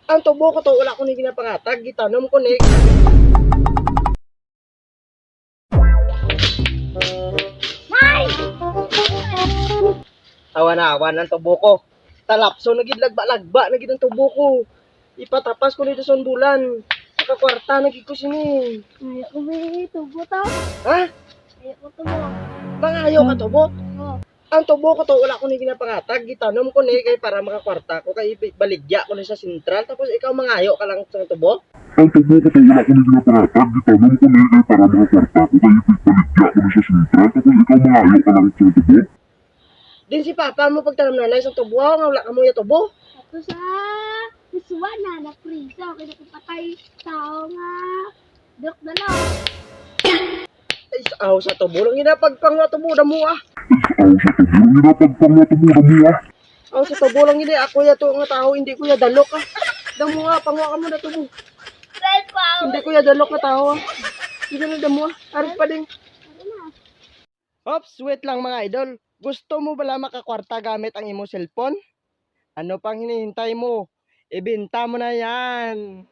Ang tubo ko to, wala ko ni ginapangatag. Gitanom ko ni. Nay! Awan-awan ang tubo ko. Talapso na gid lagba-lagba na gid ang tubo ko. Ipatapas ko nito sa bulan. Sa kwarta na gid ko sini. Ay, ako may tubo to. Ha? Ay, ako tubo. Mangayo ka tubo? Oh. Ang tubo ko to, wala ko ni ginapangatag. Gitanom ko ni kay para makakwarta ko. Kay baligya ko ni sa sentral. Tapos ikaw mangayo ka lang sa tubo? Ang tubo ko to, wala ko na ginapangatag. Gitanong ko na para makakwarta ko. Kaya ipaligya ko na sa sentral. Tapos ikaw mangayo ka lang sa tubo. Din si papa mo pagtanam nanay sa tubo. Nga wala ka mo yung tubo. Ato sa nasuwa na naprisa. Okay, nakapatay tao nga. Dok na lang. Ay, sa tubo lang ginapagpang nga tubo na mo ah. Aw sa tubo, ginapagpang na tubo na mo ah. Sa tubo lang gini. Ako ya to nga tao. Hindi ko ya dalok ah. Damo nga, pangwa ka mo na tubo. Red power. Hindi ko ya dalok na tao ah. Hindi na damo ah. Arit pa din. Ano na? Ops, wait lang mga idol. Gusto mo bala makakwarta gamit ang imo cellphone? Ano pang hinihintay mo? Ibenta mo na yan.